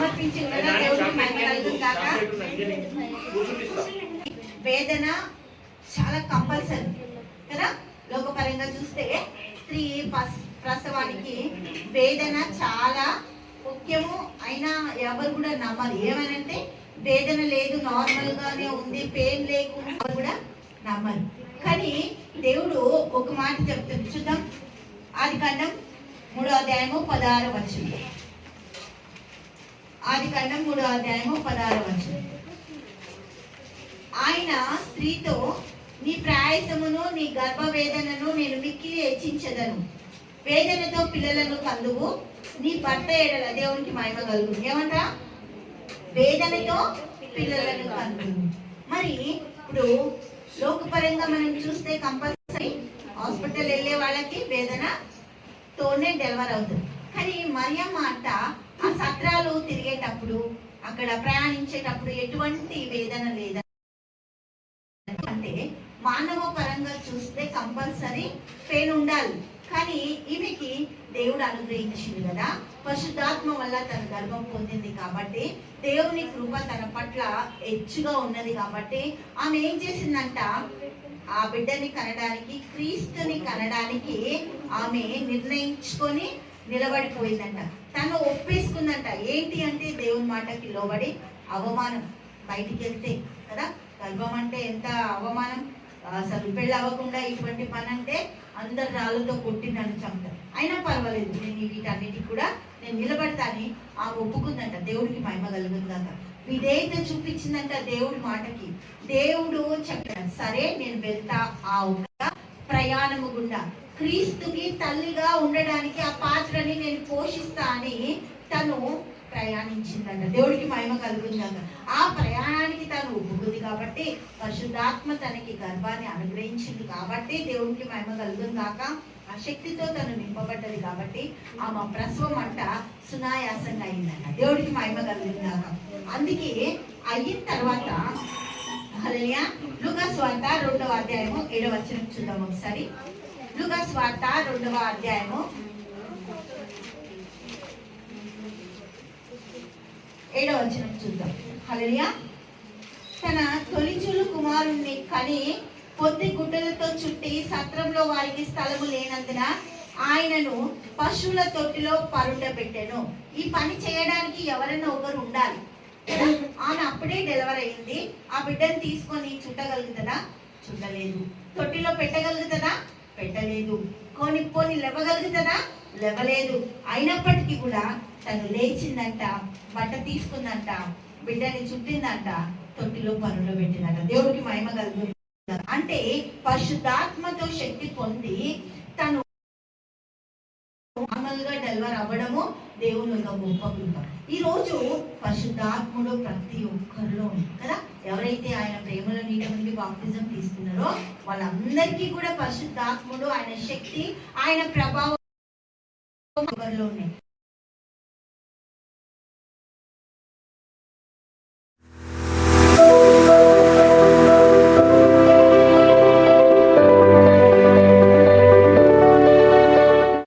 సమర్పించి ఉండగా దేవుడికి మహిమ కలుగును గాక. వేదన చాలా కంపల్సరీ కదా. లోకపరంగా చూస్తే స్త్రీ ప్రసవానికి వేదన చాలా ముఖ్యము. అయినా ఎవరు కూడా నమ్మరు. ఏమనంటే వేదన లేదు, నార్మల్ గానే ఉంది, పెయిన్ లేకుండా కూడా నమ్మరు. కానీ దేవుడు ఒక మాట చెప్తుంది, చూద్దాం. ఆదికాండం 3:16. ఆదికాండం 3:16. ఆయన స్త్రీతో, నీ ప్రయాసమును నీ గర్భవేదనను నేను మిక్కిలి హెచ్చించదను, వేదనతో పిల్లలను కందువు, నీ భర్త ఎడల దేవునికి మహిమ కలుగు. ఏమంట? వేదనతో పిల్లలను కందువు. మరి ఇప్పుడు లోకపరంగా మనం చూస్తే కంపల్సరీ హాస్పిటల్ వెళ్ళే వాళ్ళకి వేదనతోనే డెలివర్ అవుతుంది. కానీ మరియమ్మ అంట ఆ సత్రాలు తిరిగేటప్పుడు, అక్కడ ప్రయాణించేటప్పుడు ఎటువంటి వేదన లేదా అంటే మానవ పరంగా చూస్తే కంపల్సరీ పెయిన్ ఉండాలి. కానీ ఈమెకి దేవుడు అనుగ్రహించింది కదా, పరిశుద్ధాత్మ వల్ల తన గర్భం పొందింది కాబట్టి, దేవుని కృప తన పట్ల హెచ్చుగా ఉన్నది కాబట్టి ఆమె ఏం చేసిందంట, ఆ బిడ్డని కనడానికి, క్రీస్తుని కనడానికి ఆమె నిర్ణయించుకొని నిలబడిపోయిందంట. తను ఒప్పేసుకుందంట. ఏంటి అంటే దేవుని మాటకి లోబడి. అవమానం బయటికి వెళ్తే కదా, గర్భం అంటే ఎంత అవమానం. అసలు పెళ్ళి అవ్వకుండా ఇటువంటి పని అంటే అందరు రాళ్ళతో కొట్టి నన్ను చంపుతారు. అయినా పర్వాలేదు, నేను వీటన్నిటికి కూడా నేను నిలబడతాని ఆమె ఒప్పుకుందంట. దేవుడికి మహిమ కలుగుతుందంట. విధేయత చూపించిందంట దేవుడి మాటకి. దేవుడు చెప్పాడు, సరే నేను వెళ్తా ఆ ఒక ప్రయాణము గుండా, క్రీస్తుకి తల్లిగా ఉండడానికి ఆ పాత్రని నేను పోషిస్తా అని తను ప్రయాణించిందంట. దేవుడికి మహిమ కలుగుతుందంట. ఆ ప్రయాణానికి తను ఒప్పుకుంది కాబట్టి, పరిశుద్ధాత్మ తనకి గర్భాన్ని అనుగ్రహించింది కాబట్టి దేవుడికి మహిమ కలుగుతుంది కాక, ఆ శక్తితో తను నింపబడ్డది కాబట్టి ఆమె ప్రసవం అంట సునాయాసంగా అయిందంట. దేవుడికి మహిమ కలుగుతుంది కాక. అందుకే అయిన తర్వాత హల్లెలూయా. లూకా సువార్త 2:7 చూద్దాం ఒకసారి. లూకా సువార్త 2:7 చూద్దాం. హల్లెలూయా. తన తొలిచూలు కుమారుణ్ణి కని పొద్దు గుడ్డలతో చుట్టి సత్రంలో వారికి స్థలము లేనందున ఆయనను పశువుల తొట్టిలో పరుండబెట్టెను. ఈ పని చేయడానికి ఎవరైనా ఒకరు ఉండాలి. ఆమె అప్పుడే డెలివరీ అయింది. ఆ బిడ్డను తీసుకొని చుట్టగలుగుతుందా? చుట్టలేదు. తొట్టిలో పెట్టగలుగుతుందా? పెట్టలేదు. పోని లేవగలుగుతుందా? లేవలేదు. అయినప్పటికీ కూడా తను లేచిందంట, బట్ట తీసుకుందంట, బిడ్డని చుట్టిందంట, తొట్టిలో పనులు పెట్టిందంట. దేవుడికి మహిమ కలుగుతుంది. అంటే పరిశుద్ధాత్మతో శక్తి పొంది తను నార్మల్గా డెలివర్ అవ్వడము దేవుని యొక్క గొప్ప కృప. ఈ రోజు పరిశుద్ధాత్ముడు ప్రతి ఒక్కరిలో ఉంది కదా. ఎవరైతే ఆయన ప్రేమలో నీటి నుండి బాప్తిజం తీసుకున్నారో వాళ్ళందరికీ కూడా పరిశుద్ధాత్ముడు, ఆయన శక్తి, ఆయన ప్రభావం ఉన్నాయి.